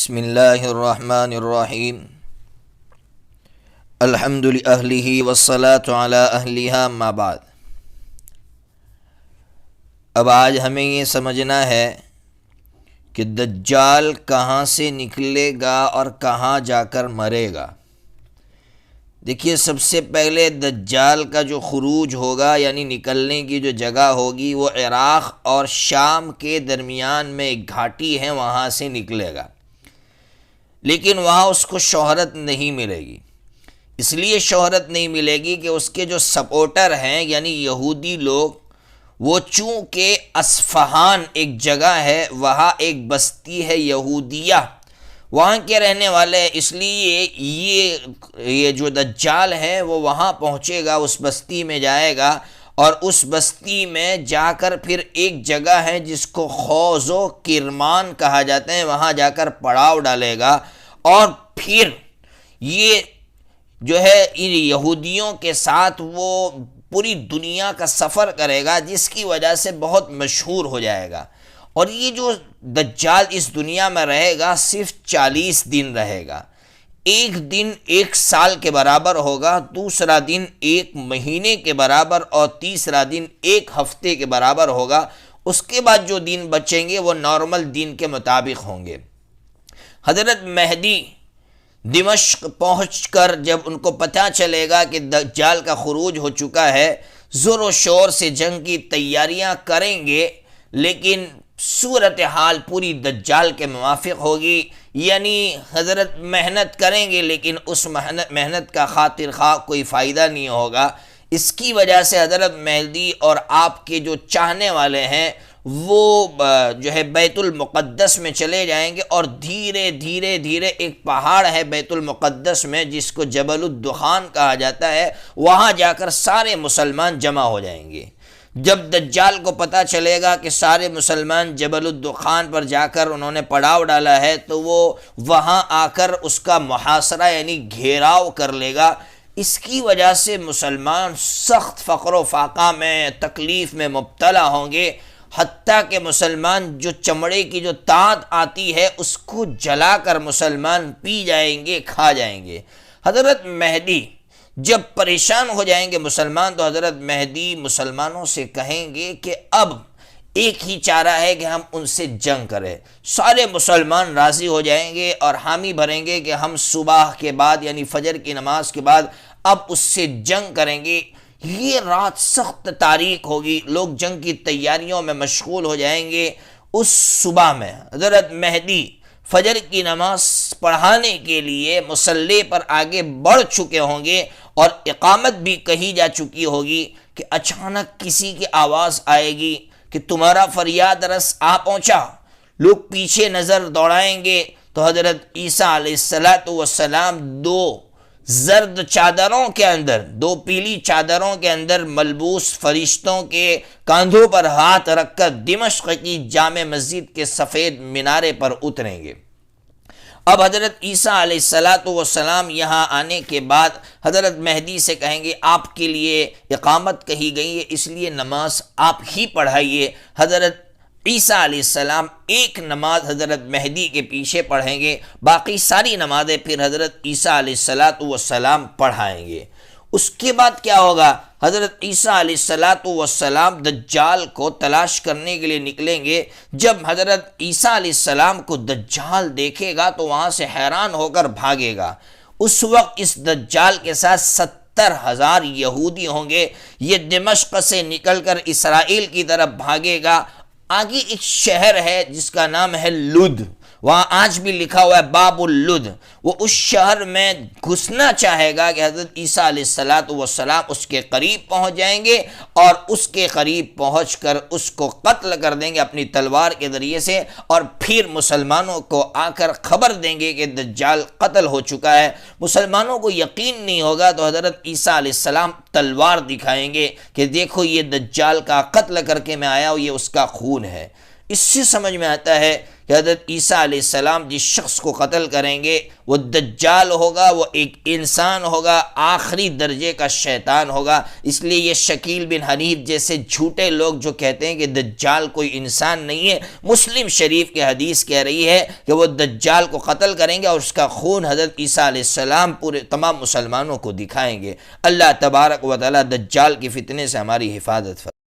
بسم اللہ الرحمن الرحیم الحمد للہ والصلاة علی اہلہا ما بعد۔ اب آج ہمیں یہ سمجھنا ہے کہ دجال کہاں سے نکلے گا اور کہاں جا کر مرے گا۔ دیکھیے، سب سے پہلے دجال کا جو خروج ہوگا یعنی نکلنے کی جو جگہ ہوگی وہ عراق اور شام کے درمیان میں ایک گھاٹی ہے، وہاں سے نکلے گا، لیکن وہاں اس کو شہرت نہیں ملے گی۔ اس لیے شہرت نہیں ملے گی کہ اس کے جو سپورٹر ہیں یعنی یہودی لوگ، وہ چونکہ اصفہان ایک جگہ ہے، وہاں ایک بستی ہے یہودیہ، وہاں کے رہنے والے ہیں، اس لیے یہ جو دجال ہے وہ وہاں پہنچے گا، اس بستی میں جائے گا، اور اس بستی میں جا کر پھر ایک جگہ ہے جس کو خوض و کرمان کہا جاتا ہے، وہاں جا کر پڑاؤ ڈالے گا، اور پھر یہ جو ہے ان یہودیوں کے ساتھ وہ پوری دنیا کا سفر کرے گا، جس کی وجہ سے بہت مشہور ہو جائے گا۔ اور یہ جو دجال اس دنیا میں رہے گا صرف 40 دن رہے گا۔ ایک دن 1 سال کے برابر ہوگا، دوسرا دن 1 مہینے کے برابر، اور تیسرا دن 1 ہفتے کے برابر ہوگا۔ اس کے بعد جو دن بچیں گے وہ نارمل دن کے مطابق ہوں گے۔ حضرت مہدی دمشق پہنچ کر جب ان کو پتہ چلے گا کہ دجال کا خروج ہو چکا ہے، زور و شور سے جنگ کی تیاریاں کریں گے، لیکن صورتحال پوری دجال کے موافق ہوگی، یعنی حضرت محنت کریں گے لیکن اس محنت کا خاطر خواہ کوئی فائدہ نہیں ہوگا۔ اس کی وجہ سے حضرت مہدی اور آپ کے جو چاہنے والے ہیں وہ جو ہے بیت المقدس میں چلے جائیں گے، اور دھیرے دھیرے ایک پہاڑ ہے بیت المقدس میں جس کو جبل الدخان کہا جاتا ہے، وہاں جا کر سارے مسلمان جمع ہو جائیں گے۔ جب دجال کو پتہ چلے گا کہ سارے مسلمان جبل الدخان پر جا کر انہوں نے پڑاؤ ڈالا ہے، تو وہ وہاں آ کر اس کا محاصرہ یعنی گھیراؤ کر لے گا۔ اس کی وجہ سے مسلمان سخت فقر و فاقہ میں، تکلیف میں مبتلا ہوں گے، حتیٰ کہ مسلمان جو چمڑے کی جو تانت آتی ہے اس کو جلا کر مسلمان پی جائیں گے، کھا جائیں گے۔ حضرت مہدی جب پریشان ہو جائیں گے مسلمان، تو حضرت مہدی مسلمانوں سے کہیں گے کہ اب ایک ہی چارہ ہے کہ ہم ان سے جنگ کریں۔ سارے مسلمان راضی ہو جائیں گے اور حامی بھریں گے کہ ہم صبح کے بعد یعنی فجر کی نماز کے بعد اب اس سے جنگ کریں گے۔ یہ رات سخت تاریک ہوگی، لوگ جنگ کی تیاریوں میں مشغول ہو جائیں گے۔ اس صبح میں حضرت مہدی فجر کی نماز پڑھانے کے لیے مصلی پر آگے بڑھ چکے ہوں گے، اور اقامت بھی کہی جا چکی ہوگی کہ اچانک کسی کی آواز آئے گی کہ تمہارا فریاد رس آ پہنچا۔ لوگ پیچھے نظر دوڑائیں گے تو حضرت عیسیٰ علیہ السلام 2 زرد چادروں کے اندر، 2 پیلی چادروں کے اندر ملبوس فرشتوں کے کاندھوں پر ہاتھ رکھ کر دمشق کی جامع مسجد کے سفید مینارے پر اتریں گے۔ اب حضرت عیسیٰ علیہ السلام یہاں آنے کے بعد حضرت مہدی سے کہیں گے آپ کے لیے اقامت کہی گئی ہے، اس لیے نماز آپ ہی پڑھائیے۔ حضرت عیسیٰ علیہ السلام ایک نماز حضرت مہدی کے پیچھے پڑھیں گے، باقی ساری نمازیں پھر حضرت عیسیٰ علیہ السلام پڑھائیں گے۔ اس کے بعد کیا ہوگا؟ حضرت عیسیٰ علیہ السلام دجال کو تلاش کرنے کے لیے نکلیں گے۔ جب حضرت عیسیٰ علیہ السلام کو دجال دیکھے گا تو وہاں سے حیران ہو کر بھاگے گا۔ اس وقت اس دجال کے ساتھ 70,000 یہودی ہوں گے۔ یہ دمشق سے نکل کر اسرائیل کی طرف بھاگے گا۔ آگے ایک شہر ہے جس کا نام ہے لد، وہاں آج بھی لکھا ہوا ہے باب اللد۔ وہ اس شہر میں گھسنا چاہے گا کہ حضرت عیسیٰ علیہ السلام اس کے قریب پہنچ جائیں گے، اور اس کے قریب پہنچ کر اس کو قتل کر دیں گے اپنی تلوار کے ذریعے سے، اور پھر مسلمانوں کو آ کر خبر دیں گے کہ دجال قتل ہو چکا ہے۔ مسلمانوں کو یقین نہیں ہوگا تو حضرت عیسیٰ علیہ السلام تلوار دکھائیں گے کہ دیکھو یہ دجال کا قتل کر کے میں آیا ہوں، یہ اس کا خون ہے۔ اس سے سمجھ میں آتا ہے کہ حضرت عیسیٰ علیہ السلام جس شخص کو قتل کریں گے وہ دجال ہوگا، وہ ایک انسان ہوگا، آخری درجے کا شیطان ہوگا۔ اس لیے یہ شکیل بن حنیف جیسے جھوٹے لوگ جو کہتے ہیں کہ دجال کوئی انسان نہیں ہے، مسلم شریف کی حدیث کہہ رہی ہے کہ وہ دجال کو قتل کریں گے اور اس کا خون حضرت عیسیٰ علیہ السلام پورے تمام مسلمانوں کو دکھائیں گے۔ اللہ تبارک و تعالی دجال کی فتنے سے ہماری حفاظت فرمائے۔